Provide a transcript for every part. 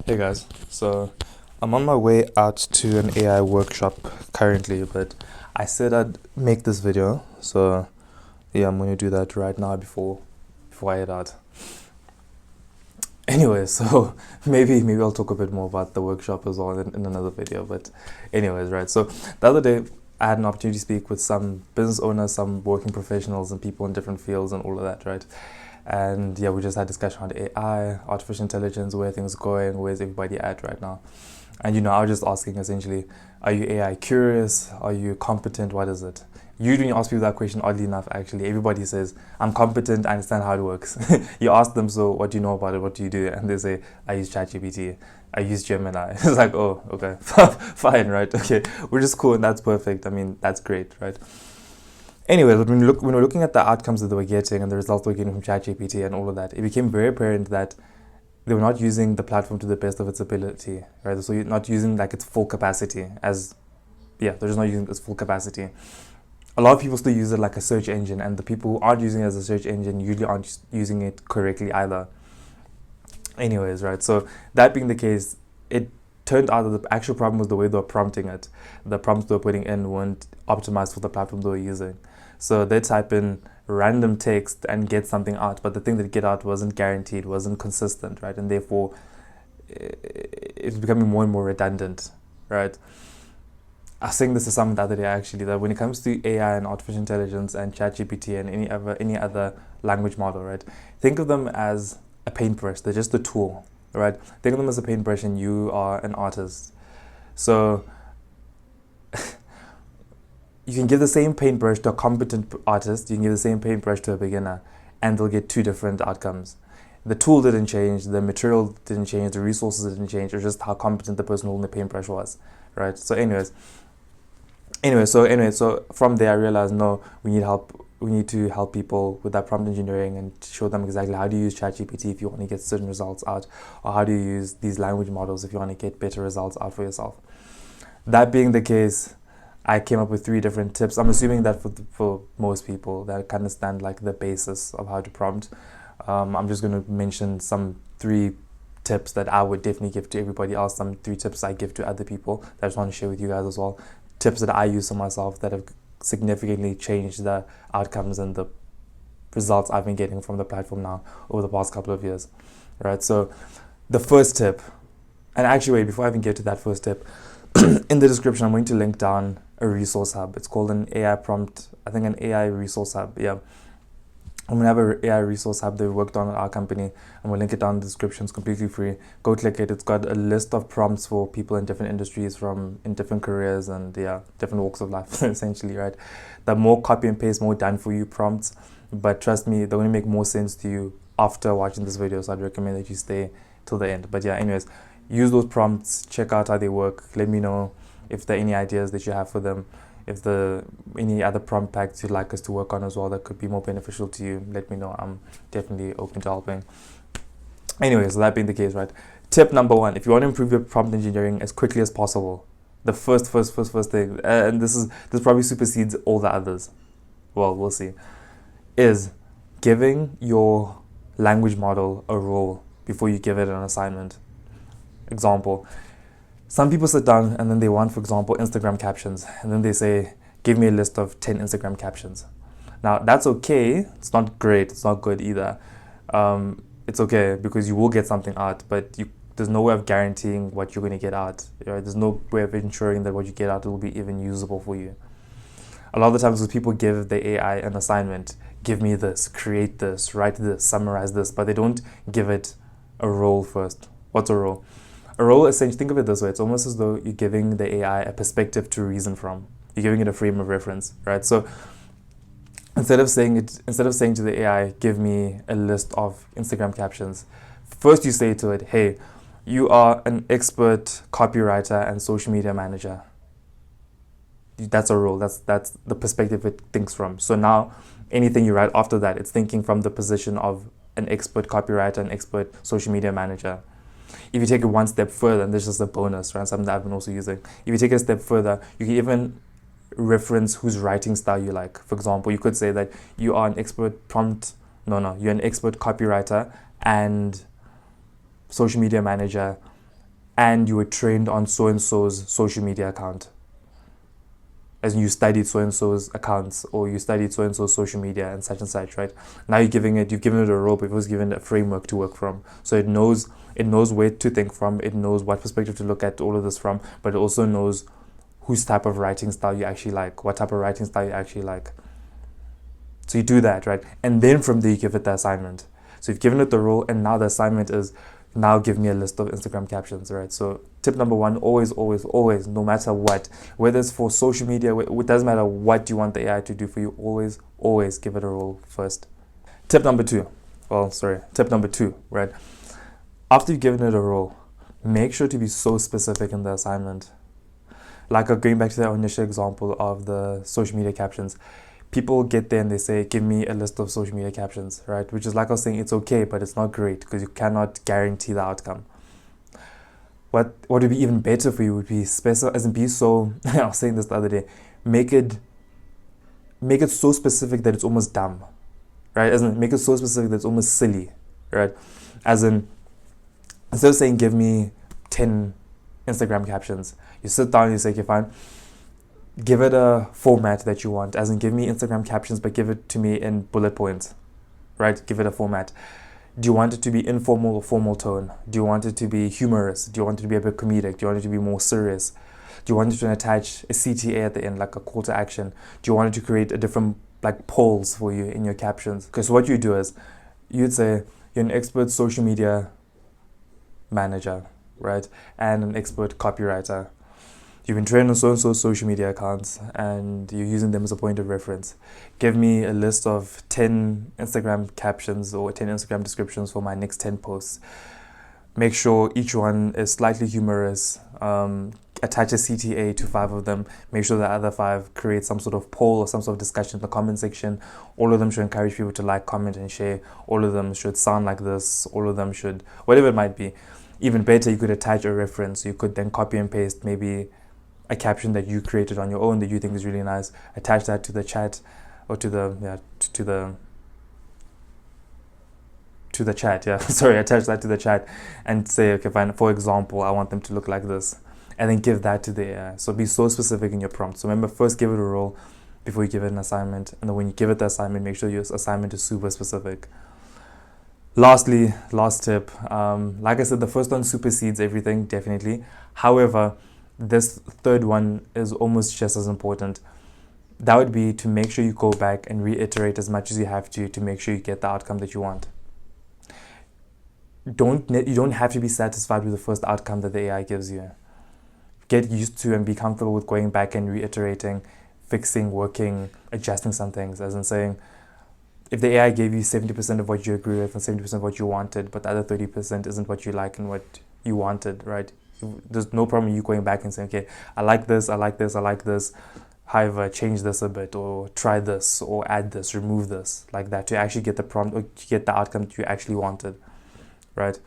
Hey guys, so I'm on my way out to an AI workshop currently, but I said I'd make this video, so yeah, I'm going to do that right now before I head out. Anyway, so maybe I'll talk a bit more about the workshop as well in another video, but anyways, right, so the other day I had an opportunity to speak with some business owners, some working professionals and people in different fields and all of that, right? And yeah, we just had discussion on AI, artificial intelligence, where things are going, where's everybody at right now. And I was just asking essentially, are you AI curious? Are you competent? What is it? Usually when you ask people that question, oddly enough, actually, everybody says, I'm competent, I understand how it works. You ask them, so what do you know about it? What do you do? And they say, I use ChatGPT. I use Gemini. It's like, oh, okay, fine, right? Okay, which is cool and that's perfect. I mean, that's great, right? Anyway, when we're looking at the outcomes that they were getting and the results they were getting from ChatGPT and all of that, it became very apparent that they were not using the platform to the best of its ability, right? So you're not using like its full capacity they're just not using its full capacity. A lot of people still use it like a search engine, and the people who aren't using it as a search engine usually aren't using it correctly either. Anyways, right, so that being the case, it turned out that the actual problem was the way they were prompting it. The prompts they were putting in weren't optimized for the platform they were using. So they type in random text and get something out, but the thing that get out wasn't guaranteed, wasn't consistent, right? And therefore, it's becoming more and more redundant, right? I was saying this to someone the other day actually, that when it comes to AI and artificial intelligence and ChatGPT and any other language model, right? Think of them as a paintbrush. They're just a tool, right? Think of them as a paintbrush and you are an artist. So you can give the same paintbrush to a competent artist, you can give the same paintbrush to a beginner, and they'll get two different outcomes. The tool didn't change, the material didn't change, the resources didn't change, it was just how competent the person holding the paintbrush was, right? So so from there I realized, no, we need to help people with that prompt engineering and show them exactly how do you use ChatGPT if you want to get certain results out, or how do you use these language models if you want to get better results out for yourself. That being the case, I came up with 3 different tips. I'm assuming that for most people that understand like the basis of how to prompt. I'm just going to mention some 3 tips that I would definitely give to everybody else, some 3 tips I give to other people that I just want to share with you guys as well. Tips that I use for myself that have significantly changed the outcomes and the results I've been getting from the platform now over the past couple of years, right? So the first tip, and actually wait, before I even get to that first tip, in the description I'm going to link down a resource hub. It's called an AI resource hub. Yeah, I'm gonna have an AI resource hub that we worked on at our company, and we'll link it down in the description. It's completely free. Go click it. It's got a list of prompts for people in different industries, in different careers and different walks of life, essentially, right? The more copy and paste, more done for you prompts, but trust me, they're gonna make more sense to you after watching this video. So I'd recommend that you stay till the end. But yeah, anyways, use those prompts, check out how they work. Let me know if there are any ideas that you have for them. If any other prompt packs you'd like us to work on as well that could be more beneficial to you, let me know. I'm definitely open to helping. Anyway, so that being the case, right? Tip number 1, if you want to improve your prompt engineering as quickly as possible, the first thing, and this probably supersedes all the others, well, we'll see, is giving your language model a role before you give it an assignment. Example, some people sit down and then they want, for example, Instagram captions, and then they say, give me a list of 10 Instagram captions. Now, that's okay. It's not great. It's not good either. It's okay because you will get something out, but there's no way of guaranteeing what you're going to get out. Right? There's no way of ensuring that what you get out will be even usable for you. A lot of the times when people give the AI an assignment, give me this, create this, write this, summarize this, but they don't give it a role first. What's a role? A role, essentially, think of it this way. It's almost as though you're giving the AI a perspective to reason from. You're giving it a frame of reference, right? So instead of saying to the AI, give me a list of Instagram captions, first you say to it, hey, you are an expert copywriter and social media manager. That's a role. That's the perspective it thinks from. So now anything you write after that, it's thinking from the position of an expert copywriter, an expert social media manager. If you take it one step further, and this is a bonus, right? Something that I've been also using. If you take it a step further, you can even reference whose writing style you like. For example, you could say that you are an expert you're an expert copywriter and social media manager and you were trained on so and so's social media account, as in you studied so and so's accounts, or you studied so and so's social media and such, right? Now you've given it a role, but it was given a framework to work from. So it knows where to think from, it knows what perspective to look at all of this from, but it also knows whose type of writing style you actually like, what type of writing style you actually like. So you do that, right? And then from there you give it the assignment. So you've given it the role, and now the assignment is, now give me a list of Instagram captions, right? So tip number one, always, no matter what, whether it's for social media, it doesn't matter what you want the AI to do for you, always give it a role first. Tip number two, right? After you've given it a role, make sure to be so specific in the assignment. Like going back to that initial example of the social media captions, people get there and they say, give me a list of social media captions, right? Which is, like I was saying, it's okay, but it's not great because you cannot guarantee the outcome. What would be even better for you would be be so, I was saying this the other day, make it so specific that it's almost dumb, right? As in, make it so specific that it's almost silly, right? As in, instead of saying, give me 10 Instagram captions, you sit down and you say, okay, fine, give it a format that you want, as in give me Instagram captions, but give it to me in bullet points, right? Give it a format. Do you want it to be informal or formal tone? Do you want it to be humorous? Do you want it to be a bit comedic? Do you want it to be more serious? Do you want it to attach a CTA at the end, like a call to action? Do you want it to create a different, like, polls for you in your captions? Because what you do is, you'd say you're an expert social media manager, right? And an expert copywriter. You've been trained on so-and-so social media accounts and you're using them as a point of reference. Give me a list of 10 Instagram captions or 10 Instagram descriptions for my next 10 posts. Make sure each one is slightly humorous. Attach a CTA to 5 of them. Make sure the other 5 create some sort of poll or some sort of discussion in the comment section. All of them should encourage people to like, comment, and share. All of them should sound like this. All of them should, whatever it might be. Even better, you could attach a reference. You could then copy and paste maybe a caption that you created on your own that you think is really nice, attach that to the chat or to the chat, attach that to the chat and say, okay, fine, for example, I want them to look like this, and then give that to the AI. So be so specific in your prompt. So remember, first give it a role before you give it an assignment, and then when you give it the assignment, make sure your assignment is super specific. Lastly, last tip, like I said, the first one supersedes everything, definitely. However, this third one is almost just as important. That would be to make sure you go back and reiterate as much as you have to make sure you get the outcome that you want. You don't have to be satisfied with the first outcome that the AI gives you. Get used to and be comfortable with going back and reiterating, fixing, working, adjusting some things, as in saying, if the AI gave you 70% of what you agree with and 70% of what you wanted, but the other 30% isn't what you like and what you wanted, right? There's no problem you going back and saying, okay, I like this, however, change this a bit, or try this, or add this, remove this, like that, to actually get the prompt or get the outcome that you actually wanted, right?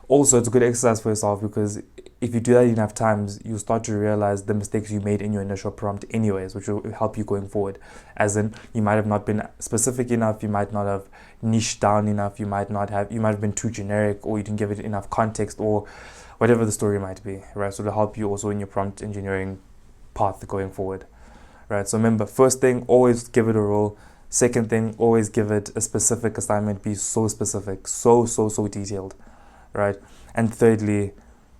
Also, it's a good exercise for yourself, because if you do that enough times, you'll start to realize the mistakes you made in your initial prompt anyways, which will help you going forward. As in, you might have not been specific enough, you might not have niched down enough, you might have been too generic, or you didn't give it enough context, or whatever the story might be, right? So it'll help you also in your prompt engineering path going forward, right? So remember, first thing, always give it a role. Second thing, always give it a specific assignment. Be so specific, so detailed, right? And thirdly,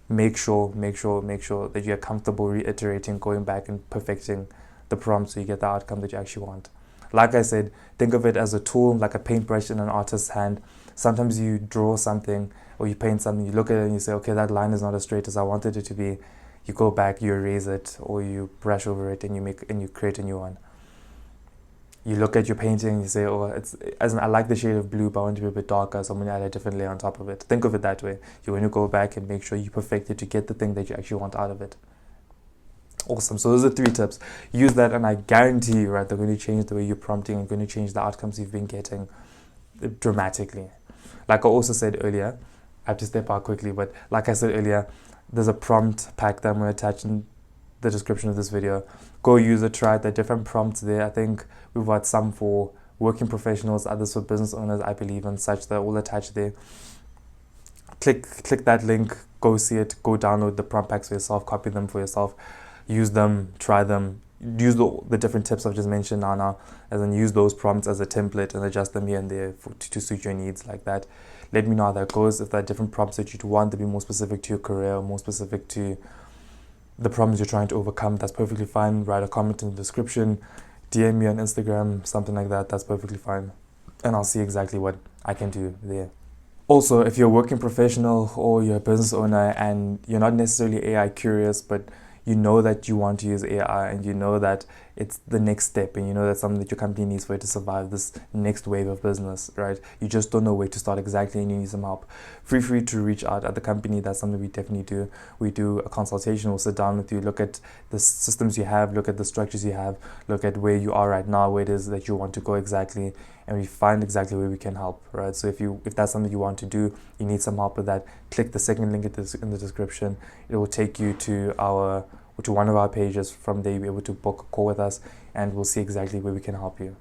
make sure that you're comfortable reiterating, going back and perfecting the prompt so you get the outcome that you actually want. Like I said, think of it as a tool, like a paintbrush in an artist's hand. Sometimes you draw something or you paint something, you look at it and you say, okay, that line is not as straight as I wanted it to be. You go back, you erase it, or you brush over it and you create a new one. You look at your painting and you say, oh, I like the shade of blue, but I want it to be a bit darker, so I'm going to add a different layer on top of it. Think of it that way. You're going to go back and make sure you perfect it to get the thing that you actually want out of it. Awesome. So those are 3 tips. Use that and I guarantee you, right, they're going to change the way you're prompting and going to change the outcomes you've been getting dramatically. Like I also said earlier, I have to step out quickly, but like I said earlier, there's a prompt pack that I'm going to attach in the description of this video. Go use it, try it. There are different prompts there. I think we've got some for working professionals, others for business owners, I believe, and such. They're all attached there. click that link, go see it, go download the prompt packs for yourself, copy them for yourself, use them, try them, use the different tips I've just mentioned now, and then use those prompts as a template and adjust them here and there to suit your needs like that. Let me know how that goes. If there are different prompts that you'd want to be more specific to your career, more specific to the problems you're trying to overcome, that's perfectly fine. Write a comment in the description, DM me on Instagram, something like that. That's perfectly fine. And I'll see exactly what I can do there. Also, if you're a working professional or you're a business owner and you're not necessarily AI curious, but you know that you want to use AI and you know that it's the next step and you know that's something that your company needs for it to survive this next wave of business, right? You just don't know where to start exactly and you need some help. Feel free to reach out at the company. That's something we definitely do. We do a consultation. We'll sit down with you, look at the systems you have, look at the structures you have, look at where you are right now, where it is that you want to go exactly, and we find exactly where we can help, right? So if that's something you want to do, you need some help with that, click the second link in the description. It will take you to one of our pages. From there, you'll be able to book a call with us and we'll see exactly where we can help you.